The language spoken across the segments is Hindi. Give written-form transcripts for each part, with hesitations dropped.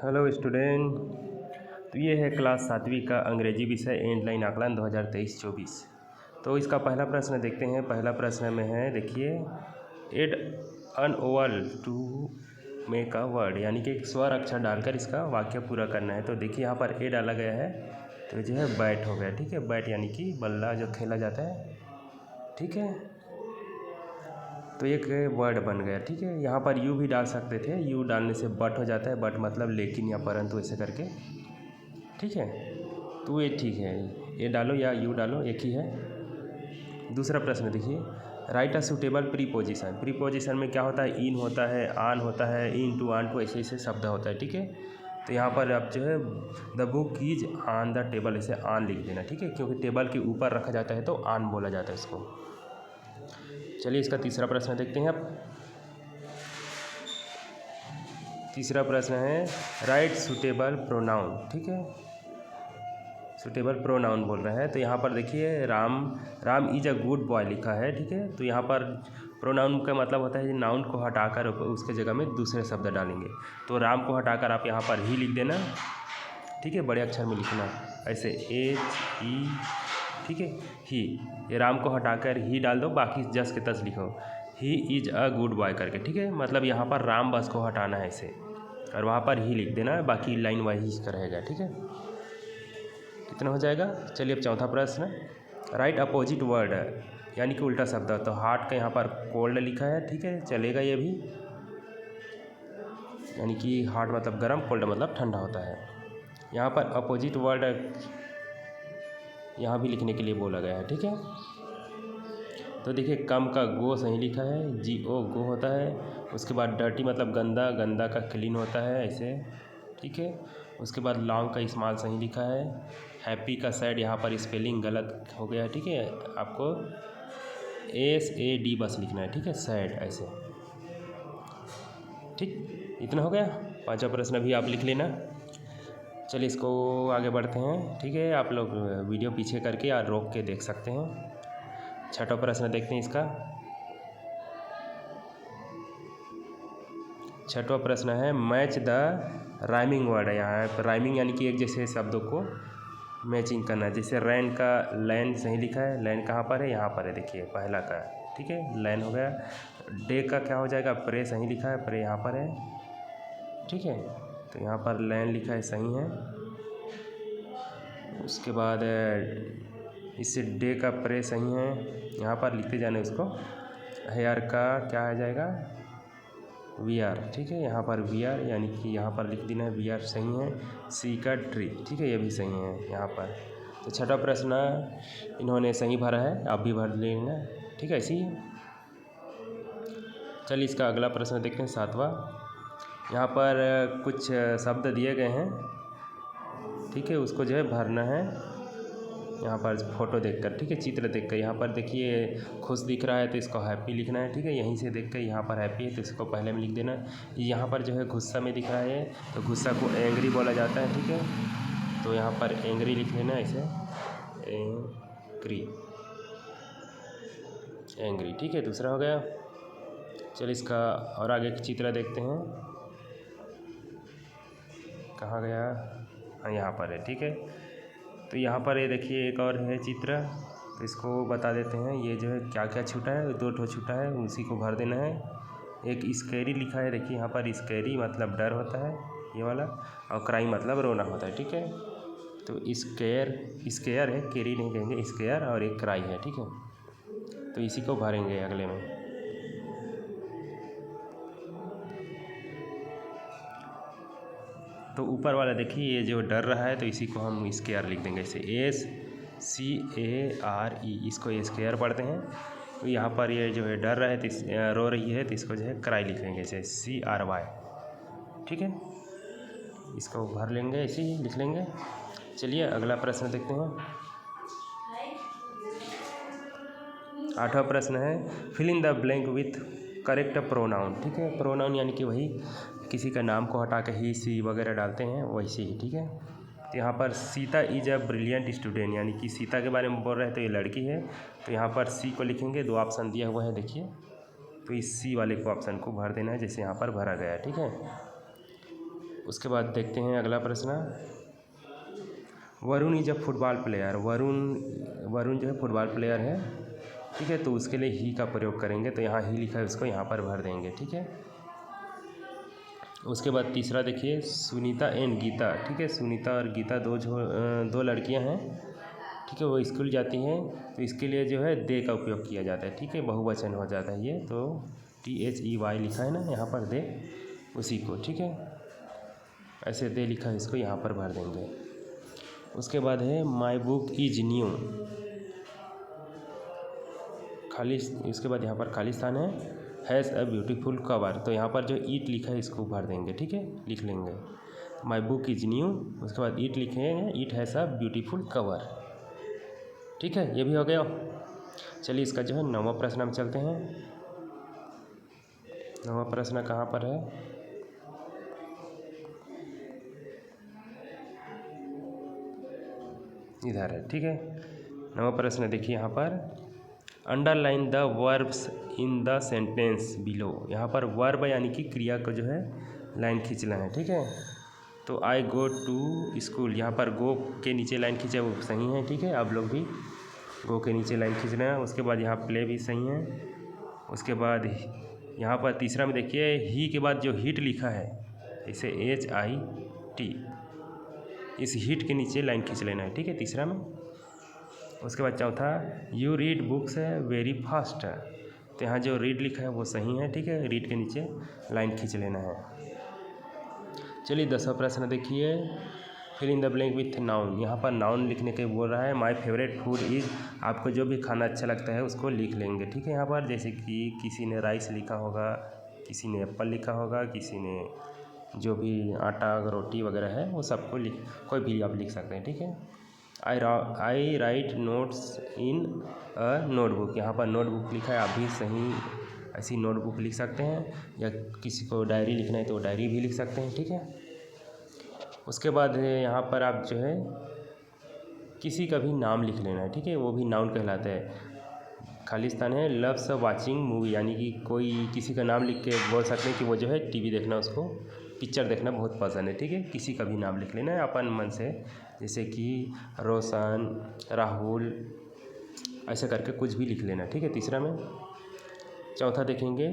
Hello student. तो ये है क्लास 7वीं का अंग्रेजी विषय एंड लाइन आकलन 2023-24। तो इसका पहला प्रश्न देखते हैं। पहला प्रश्न में है, देखिए, add an vowel to make a word, यानी कि एक स्वर अक्षर डालकर इसका वाक्य पूरा करना है। तो देखिए यहाँ पर ए डाला गया है, तो जो है बैट हो गया। ठीक है, बैट यानी कि बल्ला जो खेला जाता है। ठीक है, तो एक वर्ड बन गया। ठीक है, यहाँ पर यू भी डाल सकते थे, यू डालने से बट हो जाता है, बट मतलब लेकिन या परंतु ऐसे करके। ठीक है, तो ये ठीक है, ये डालो या यू डालो, एक ही है। दूसरा प्रश्न देखिए, right a suitable preposition. Preposition में क्या होता है, इन होता है, आन होता है, इन टू आन टू, ऐसे ऐसे शब्द होता है। ठीक है, तो यहाँ पर आप जो है the book is on the table, ऐसे आन लिख देना। ठीक है, क्योंकि टेबल के ऊपर रखा जाता है तो आन बोला जाता है इसको। चलिए इसका तीसरा प्रश्न देखते हैं अब। तीसरा प्रश्न है, राइट सूटेबल प्रोनाउन। ठीक है, सूटेबल प्रोनाउन बोल रहा है। तो यहाँ पर देखिए, Ram is a good boy लिखा है। ठीक है, तो यहाँ पर प्रोनाउन का मतलब होता है नाउन को हटाकर उसके जगह में दूसरे शब्द डालेंगे। तो राम को हटाकर आप यहाँ पर ही लिख देना। ठीक है, बड़े अक्षर में लिखना, ऐसे एच ई। ठीक है, ही, ये राम को हटाकर ही डाल दो, बाकी जस के तस लिखो, he is a good boy करके। ठीक है, मतलब यहाँ पर राम बस को हटाना है ऐसे, और वहाँ पर ही लिख देना है, बाकी लाइन वही का रहेगा। ठीक है, कितना हो जाएगा। चलिए अब चौथा प्रश्न, राइट अपोजिट वर्ड, यानी कि उल्टा शब्द। तो हार्ट का यहाँ पर कोल्ड लिखा है। ठीक है, चलेगा ये भी, यानी कि हार्ट मतलब गर्म, कोल्ड मतलब ठंडा होता है। यहाँ पर अपोजिट वर्ड यहाँ भी लिखने के लिए बोला गया है। ठीक है, तो देखिए, कम का गो सही लिखा है, जी ओ गो होता है। उसके बाद डर्टी मतलब गंदा, गंदा का क्लीन होता है ऐसे। ठीक है, उसके बाद लॉन्ग का इस्तेमाल सही लिखा है। हैप्पी का सैड यहाँ पर स्पेलिंग गलत हो गया है। ठीक है, आपको SAD बस लिखना है। ठीक है, सैड ऐसे। ठीक, इतना हो गया। पांचवा प्रश्न भी आप लिख लेना। चलिए इसको आगे बढ़ते हैं। ठीक है, आप लोग वीडियो पीछे करके या रोक के देख सकते हैं। छठा प्रश्न देखते हैं इसका। छठवां प्रश्न है, मैच द राइमिंग वर्ड है। यहाँ पर राइमिंग यानी कि एक जैसे शब्दों को मैचिंग करना है। जैसे रैन का लैन सही लिखा है, लैन कहाँ पर है, यहाँ पर है, देखिए पहला का। ठीक है, लैन हो गया। डे का क्या हो जाएगा, प्रे सही लिखा है, प्रे यहाँ पर है। ठीक है, तो यहाँ पर लैन लिखा है, सही है। उसके बाद इससे डे का प्रे सही है, यहाँ पर लिखते जाने उसको। हेयर का क्या आ जाएगा, वी आर। ठीक है, यहाँ पर वी आर, यानी कि यहाँ पर लिख देना है वी आर, सही है। सी का ट्री। ठीक है, ये भी सही है यहाँ पर। तो छठा प्रश्न इन्होंने सही भरा है, आप भी भर लेना। ठीक है, ऐसे ही। चलिए इसका अगला प्रश्न देखते हैं, सातवां। यहाँ पर कुछ शब्द दिए गए हैं। ठीक है, उसको जो है भरना है यहाँ पर फ़ोटो देखकर। ठीक है, चित्र देखकर। यहाँ पर देखिए खुश दिख रहा है तो इसको हैप्पी लिखना है। ठीक है, यहीं से देखकर यहाँ पर हैप्पी है तो इसको पहले में लिख देना। यहाँ पर जो है गुस्सा में दिख रहा है तो गुस्सा को एंग्री बोला जाता है। ठीक है, तो यहाँ पर एंग्री लिख लेना ऐसे, एंग्री, एंग्री। ठीक है, दूसरा हो गया। चलिए इसका और आगे चित्र देखते हैं, कहाँ गया, हाँ यहाँ पर है। ठीक है, तो यहाँ पर ये देखिए एक और है चित्र, तो इसको बता देते हैं। ये जो है क्या क्या छूटा है, दो ठो छूटा है, उसी को भर देना है। एक स्कैरी लिखा है, देखिए यहाँ पर स्कैरी मतलब डर होता है, ये वाला, और क्राई मतलब रोना होता है। ठीक है, तो स्केयर है, केरी नहीं कहेंगे, स्केयर, और एक क्राई है। ठीक है, तो इसी को भरेंगे अगले में। तो ऊपर वाला देखिए, ये जो डर रहा है तो इसी को हम स्केयर लिख देंगे, ऐसे SCARE, इसको स्केयर पढ़ते हैं। तो यहाँ पर ये जो है डर रहा है तो रो रही है तो इसको जो है क्राई लिखेंगे, ऐसे CRY। ठीक है, इसको भर लेंगे, ऐसे ही लिख लेंगे। चलिए अगला प्रश्न देखते हैं। आठवां प्रश्न है, fill in the blank with correct pronoun. ठीक है, प्रोनाउन यानी कि वही किसी का नाम को हटा के ही, सी वगैरह डालते हैं, वैसे ही। ठीक है, तो यहाँ पर Sita is a brilliant student, यानी कि सीता के बारे में बोल रहे हैं तो ये लड़की है, तो यहाँ पर सी को लिखेंगे। दो ऑप्शन दिया हुआ है देखिए, तो इस सी वाले को ऑप्शन को भर देना है जैसे यहाँ पर भरा गया है। ठीक है, उसके बाद देखते हैं अगला प्रश्न। Varun is a football player. Varun जो है फुटबॉल प्लेयर है, ठीक है। तो उसके लिए ही का प्रयोग करेंगे, तो यहाँ ही लिखा है उसको यहाँ पर भर देंगे, ठीक है। उसके बाद तीसरा देखिए, सुनीता एंड गीता, ठीक है। सुनीता और गीता दो लड़कियां हैं, ठीक है। वो स्कूल जाती हैं, तो इसके लिए जो है दे का उपयोग किया जाता है, ठीक है। बहुवचन हो जाता है ये, तो THEY लिखा है ना यहाँ पर, दे, उसी को, ठीक है। ऐसे दे लिखा है, इसको यहाँ पर भर देंगे। उसके बाद है माई बुक इज न्यू, खाली, इसके बाद यहाँ पर खाली स्थान है। हैज़ अ ब्यूटीफुल कवर, तो यहाँ पर जो ईट लिखा है इसको भर देंगे, ठीक है, लिख लेंगे। माई बुक इज न्यू, उसके बाद ईट लिखेंगे, ईट हैज़ अ ब्यूटीफुल कवर, ठीक है। ये भी हो गया। चलिए इसका जो है 9वां प्रश्न हम चलते हैं। 9वां प्रश्न कहाँ पर है? इधर है, ठीक है। 9वां प्रश्न देखिए यहाँ पर, underline the verbs in the sentence below. यहाँ पर वर्ब यानी कि क्रिया को जो है लाइन खींचना है, ठीक है। तो आई गो टू स्कूल, यहाँ पर गो के नीचे लाइन खींचे, वो सही है, ठीक है। आप लोग भी गो के नीचे लाइन खींचना है। उसके बाद यहाँ प्ले भी सही है। उसके बाद यहाँ पर तीसरा में देखिए, ही के बाद जो हिट लिखा है, इसे HIT, इस हिट के नीचे लाइन खींच लेना है, ठीक है, तीसरा में। उसके बाद चौथा, यू रीड बुक्स है वेरी फास्ट, तो यहाँ जो रीड लिखा है वो सही है, ठीक है। रीड के नीचे लाइन खींच लेना है। चलिए 10वां प्रश्न देखिए, fill in the blank with noun. यहाँ पर नाउन लिखने के बोल रहा है। माय फेवरेट फूड इज़, आपको जो भी खाना अच्छा लगता है उसको लिख लेंगे, ठीक है। यहाँ पर जैसे कि किसी ने राइस लिखा होगा, किसी ने एप्पल लिखा होगा, किसी ने जो भी आटा रोटी वगैरह है वो सबको कोई भी आप लिख सकते हैं, ठीक है। I write notes in a notebook, यहाँ पर नोटबुक लिखा है, आप भी सही ऐसी नोटबुक लिख सकते हैं, या किसी को डायरी लिखना है तो डायरी भी लिख सकते हैं, ठीक है। उसके बाद यहाँ पर आप जो है किसी का भी नाम लिख लेना है, ठीक है, वो भी नाउन कहलाता है। खाली स्थान है, लव्स वाचिंग मूवी, यानी कि कोई किसी का नाम लिख के बोल सकते हैं कि वो जो है टीवी देखना, उसको पिक्चर देखना बहुत पसंद है, ठीक है। किसी का भी नाम लिख लेना है अपन मन से, जैसे कि रोशन, राहुल, ऐसे करके कुछ भी लिख लेना, ठीक है, तीसरा में। चौथा देखेंगे,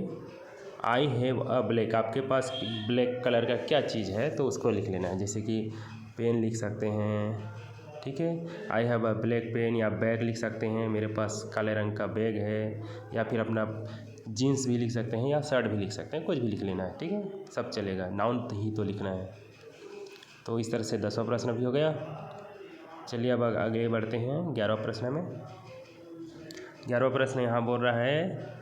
आई हैव अ ब्लैक, आपके पास ब्लैक कलर का क्या चीज़ है तो उसको लिख लेना है, जैसे कि पेन लिख सकते हैं, ठीक है। I have a black pen, या बैग लिख सकते हैं, मेरे पास काले रंग का बैग है, या फिर अपना जीन्स भी लिख सकते हैं, या शर्ट भी लिख सकते हैं, कुछ भी लिख लेना है, ठीक है, सब चलेगा, नाउन ही तो लिखना है। तो इस तरह से 10वां प्रश्न भी हो गया। चलिए अब आगे बढ़ते हैं 11वां प्रश्न में। 11वां प्रश्न यहाँ बोल रहा है,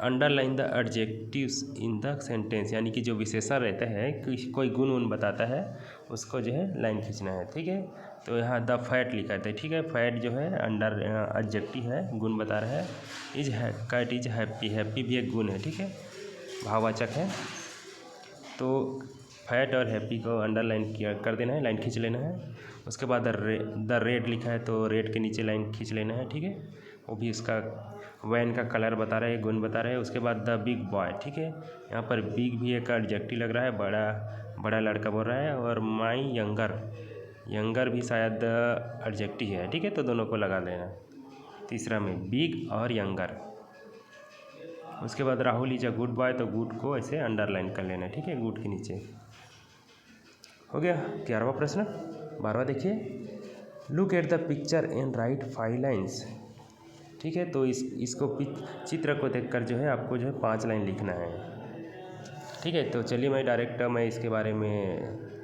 underline the adjectives in the sentence, यानी कि जो विशेषण रहता है, कोई गुण उन बताता है, उसको जो है लाइन खींचना है, ठीक है। तो यहाँ द फैट लिखा है, ठीक है। फैट जो है अंडर एडजेक्टिव है, गुण बता रहा है। इज है, कैट इज हैप्पी, हैप्पी भी एक गुण है, ठीक है, भाववाचक है। तो फैट और हैप्पी को अंडरलाइन कर देना है, लाइन खींच लेना है। उसके बाद द रेड लिखा है, तो रेड के नीचे लाइन खींच लेना है, ठीक है। वो भी उसका वैन का कलर बता रहे हैं, गुण बता रहे हैं। उसके बाद द बिग बॉय, ठीक है। यहाँ पर बिग भी एक एडजेक्टिव लग रहा है, बड़ा लड़का बोल रहा है। और माई यंगर भी शायद एडजेक्टिव है, ठीक है, तो दोनों को लगा लेना तीसरा में, बिग और यंगर। उसके बाद Rahul is a good boy, तो गुड को ऐसे अंडरलाइन कर लेना, ठीक है, गुड के नीचे। हो गया 11वां प्रश्न। 12वां देखिए, look at the picture and right 5 lines, ठीक है। तो इसको चित्र को देखकर जो है आपको जो है 5 लाइन लिखना है, ठीक है। तो चलिए मैं इसके बारे में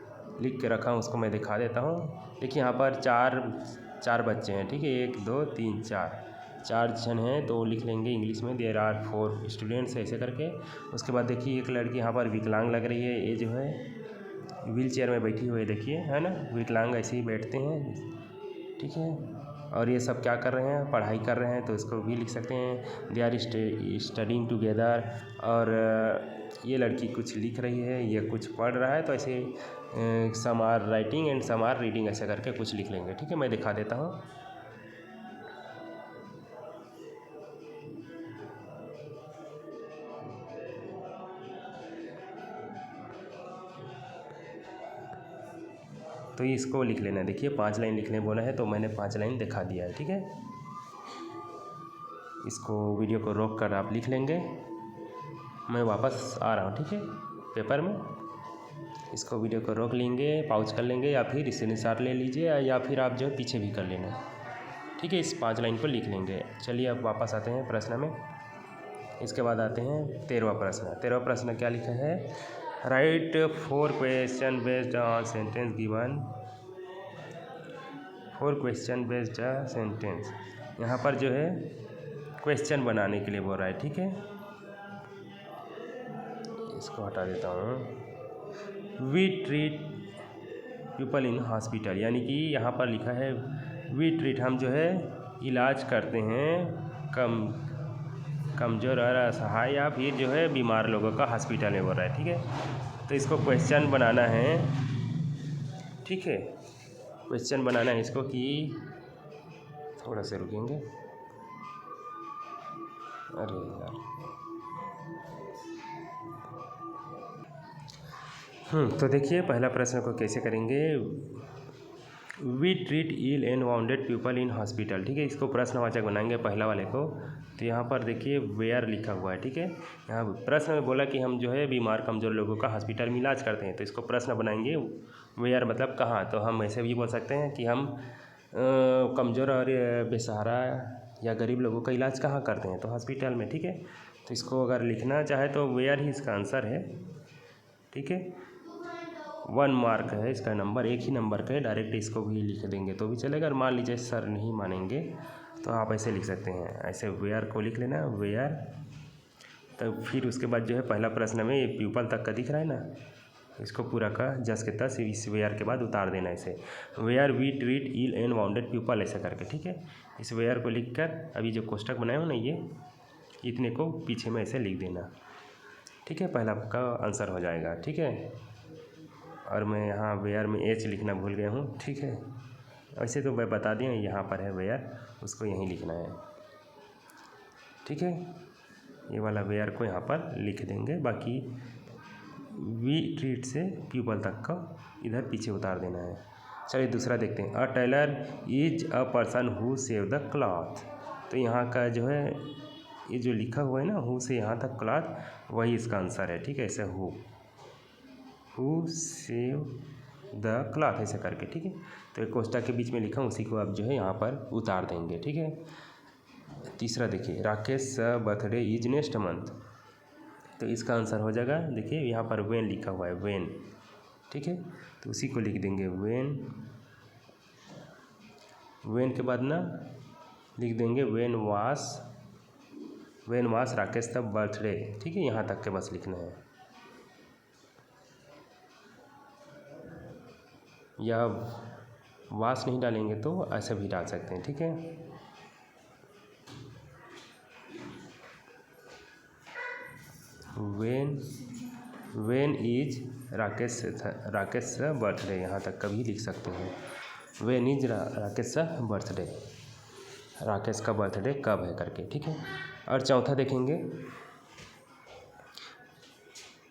लिख के रखा हूँ, उसको मैं दिखा देता हूँ। देखिए यहाँ पर चार बच्चे हैं, ठीक है, 1 2 3 4 जन हैं, तो लिख लेंगे इंग्लिश में, देयर आर 4 स्टूडेंट्स, ऐसे करके। उसके बाद देखिए एक लड़की यहाँ पर विकलांग लग रही है, ये जो है व्हील चेयर में बैठी हुई है, देखिए, है ना, विकलांग ऐसे ही बैठते हैं, ठीक है। और ये सब क्या कर रहे हैं, पढ़ाई कर रहे हैं, तो इसको भी लिख सकते हैं, दे आर स्टडिंग टुगेदर। और ये लड़की कुछ लिख रही है, ये कुछ पढ़ रहा है, तो ऐसे some are writing and some are reading, ऐसे करके कुछ लिख लेंगे, ठीक है। मैं दिखा देता हूँ। तो इसको लिख लेना। देखिए 5 लाइन लिखने बोला है तो मैंने 5 लाइन दिखा दिया है, ठीक है। इसको वीडियो को रोक कर आप लिख लेंगे। मैं वापस आ रहा हूँ, ठीक है, पेपर में। इसको वीडियो को रोक लेंगे, पॉज कर लेंगे, या फिर स्क्रीनशॉट ले लीजिए, या फिर आप जो है पीछे भी कर लेना, ठीक है। इस 5 लाइन को लिख लेंगे। चलिए अब वापस आते हैं प्रश्न में। इसके बाद आते हैं 13वां प्रश्न। 13वां प्रश्न क्या लिखा है? Right 4 question based on sentence given. 4 question based sentence. यहाँ पर जो है क्वेश्चन बनाने के लिए बोल रहा है, ठीक है। इसको हटा देता हूँ। We treat people in hospital, यानी कि यहाँ पर लिखा है वी ट्रीट, हम जो है इलाज करते हैं कमज़ोर और असहाय या फिर जो है बीमार लोगों का हॉस्पिटल में बोल रहा है, ठीक है। तो इसको क्वेश्चन बनाना है, ठीक है। क्वेश्चन बनाना है इसको कि थोड़ा से रुकेंगे, अरे यार। तो देखिए पहला प्रश्न को कैसे करेंगे। We treat ill and wounded people in hospital, ठीक है। इसको प्रश्नवाचक बनाएंगे पहला वाले को। तो यहाँ पर देखिए वेयर लिखा हुआ है, ठीक है। यहाँ प्रश्न में बोला कि हम जो है बीमार कमज़ोर लोगों का हॉस्पिटल में इलाज करते हैं, तो इसको प्रश्न बनाएंगे वेयर मतलब कहाँ। तो हम ऐसे भी बोल सकते हैं कि हम कमज़ोर और बेसहारा या गरीब लोगों का इलाज कहाँ करते हैं, तो हॉस्पिटल में, ठीक है। तो इसको अगर लिखना चाहे तो वेयर ही इसका आंसर है, ठीक है। 1 मार्क है इसका, नंबर 1 ही नंबर का है। डायरेक्ट इसको भी लिख देंगे तो भी चलेगा। और मान लीजिए सर नहीं मानेंगे तो आप ऐसे लिख सकते हैं, ऐसे वेयर को लिख लेना, वेयर। तो फिर उसके बाद जो है पहला प्रश्न में ये पीपल तक का दिख रहा है ना, इसको पूरा का जस के तस इस वेयर के बाद उतार देना ऐसे। Where we treat ill and wounded people ऐसा करके, ठीक है। इस वेयर को लिख कर अभी जो कोष्टक बनाए हो ना, ये इतने को पीछे में ऐसे लिख देना, ठीक है। पहला का आंसर हो जाएगा, ठीक है। और मैं यहाँ वेयर में एच लिखना भूल गया हूँ, ठीक है। ऐसे तो मैं बता दिया यहाँ पर है वेयर, उसको यहीं लिखना है, ठीक है। ये वाला वेयर को यहाँ पर लिख देंगे, बाकी वी ट्रीट से पीपल तक का इधर पीछे उतार देना है। चलिए दूसरा देखते हैं। A teller is a person who save the cloth. तो यहाँ का जो है ये जो लिखा हुआ है ना, हु से यहाँ तक क्लॉथ, वही इसका आंसर है, ठीक है। ऐसे हु सेव द क्लॉथ ऐसे करके, ठीक है। तो एक कोष्टक के बीच में लिखा, उसी को आप जो है यहाँ पर उतार देंगे, ठीक है। तीसरा देखिए, Rakesh birthday is next month. तो इसका आंसर हो जाएगा, देखिए यहाँ पर वेन लिखा हुआ है, वेन, ठीक है। तो उसी को लिख देंगे वेन। वेन के बाद ना लिख देंगे वेन वास राकेश द बर्थडे, ठीक है। यहाँ तक के बस लिखना है, या वास नहीं डालेंगे तो ऐसा भी डाल सकते हैं, ठीक है। वेन इज राकेश बर्थडे, यहाँ तक कभी लिख सकते हैं। When is Rakesh birthday, Rakesh का बर्थडे कब है करके, ठीक है। और चौथा देखेंगे,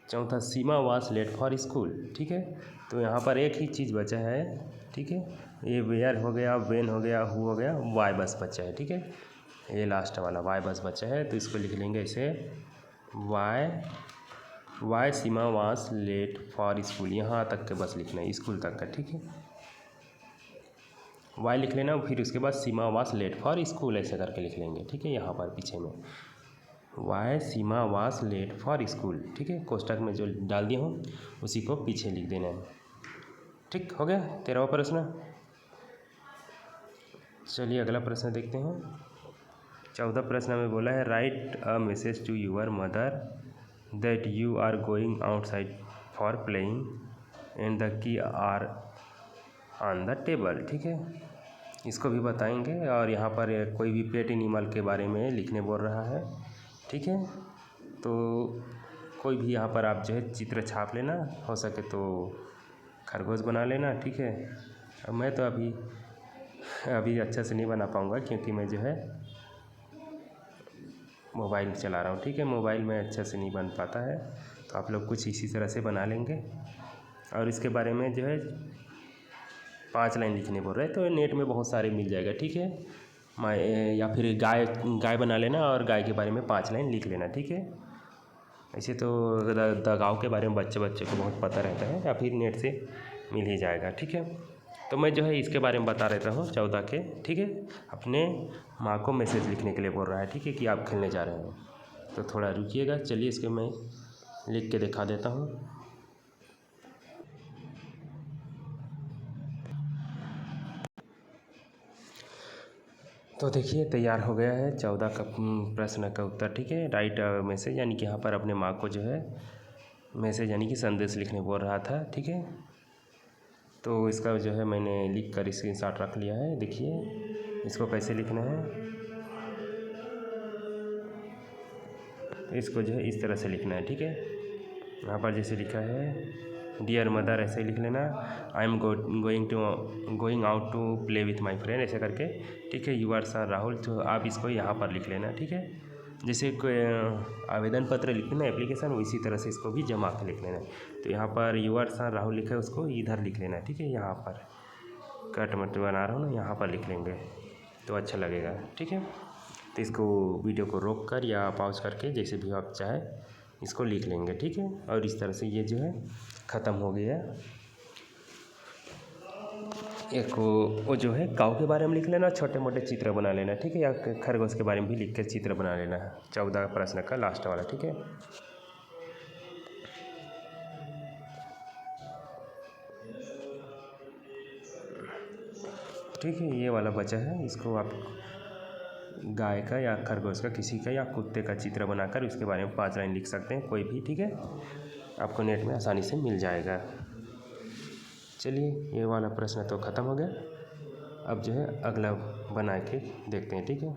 चौथा सीमा वास लेट फॉर स्कूल, ठीक है। तो यहाँ पर एक ही चीज़ बचा है, ठीक है। ये वेयर हो गया, वेन हो गया, हु हो गया, वाई बस बचा है, ठीक है। ये लास्ट वाला वाई बस बचा है, तो इसको लिख लेंगे ऐसे, वाई सीमा वास लेट फॉर स्कूल, यहाँ तक के बस लिखना है, स्कूल तक का, ठीक है। वाई लिख लेना, फिर उसके बाद सीमा वास लेट फॉर स्कूल ऐसे करके लिख लेंगे, ठीक है। यहाँ पर पीछे में वाई सीमा वास लेट फॉर स्कूल, ठीक है। कोष्टक में जो डाल दिया हूँ उसी को पीछे लिख देना है, ठीक हो गया 13वां प्रश्न। चलिए अगला प्रश्न देखते हैं। 14 प्रश्न में बोला है, write a message to your mother that you are going outside for playing and the key are on the table, ठीक है। इसको भी बताएंगे। और यहाँ पर कोई भी पेट एनिमल के बारे में लिखने बोल रहा है, ठीक है। तो कोई भी यहाँ पर आप जो है चित्र छाप लेना, हो सके तो खरगोश बना लेना, ठीक है। अब मैं तो अभी अच्छा से नहीं बना पाऊँगा, क्योंकि मैं जो है मोबाइल चला रहा हूँ, ठीक है। मोबाइल में अच्छा से नहीं बन पाता है, तो आप लोग कुछ इसी तरह से बना लेंगे। और इसके बारे में जो है 5 लाइन लिखने बोल रहे हैं, तो नेट में बहुत सारे मिल जाएगा, ठीक है। मैं या फिर गाय बना लेना और गाय के बारे में 5 लाइन लिख लेना, ठीक है। ऐसे तो गाँव के बारे में बच्चे को बहुत पता रहता है, या फिर नेट से मिल ही जाएगा, ठीक है। तो मैं जो है इसके बारे में बता रहता हूँ 14 के, ठीक है। अपने माँ को मैसेज लिखने के लिए बोल रहा है, ठीक है, कि आप खेलने जा रहे हो। तो थोड़ा रुकिएगा, चलिए इसके मैं लिख के दिखा देता हूँ। तो देखिए तैयार हो गया है 14 का प्रश्न का उत्तर, ठीक है। राइट मैसेज, यानी कि यहाँ पर अपने माँ को जो है मैसेज यानी कि संदेश लिखने बोल रहा था, ठीक है। तो इसका जो है मैंने लिख कर स्क्रीनशॉट रख लिया है। देखिए इसको कैसे लिखना है, तो इसको जो है इस तरह से लिखना है, ठीक है। यहाँ पर जैसे लिखा है डियर मदर, ऐसे ही लिख लेना। I am going out to play with my friend, ऐसे करके, ठीक है। यू आर सर राहुल, तो आप इसको यहाँ पर लिख लेना, ठीक है। जैसे कोई आवेदन पत्र लिखना एप्लीकेशन, इसी तरह से इसको भी जमा के लिख लेना। तो यहाँ पर यू आर सर राहुल लिखा है, उसको इधर लिख लेना, ठीक है। यहाँ पर कट मट बना रहा हूँ ना, यहाँ पर लिख लेंगे तो अच्छा लगेगा, ठीक है। तो इसको वीडियो को रोक कर या पॉज करके जैसे भी आप चाहे इसको लिख लेंगे, ठीक है। और इस तरह से ये जो है ख़त्म हो गया। एक वो जो है काऊ के बारे में लिख लेना, छोटे मोटे चित्र बना लेना, ठीक है। या खरगोश के बारे में भी लिख के चित्र बना लेना, 14 प्रश्न का लास्ट वाला, ठीक है। ठीक है, ये वाला बचा है, इसको आप गाय का या खरगोश का, किसी का या कुत्ते का चित्र बनाकर उसके बारे में 5 लाइन लिख सकते हैं, कोई भी, ठीक है। आपको नेट में आसानी से मिल जाएगा। चलिए ये वाला प्रश्न तो ख़त्म हो गया। अब जो है अगला बना के देखते हैं, ठीक है।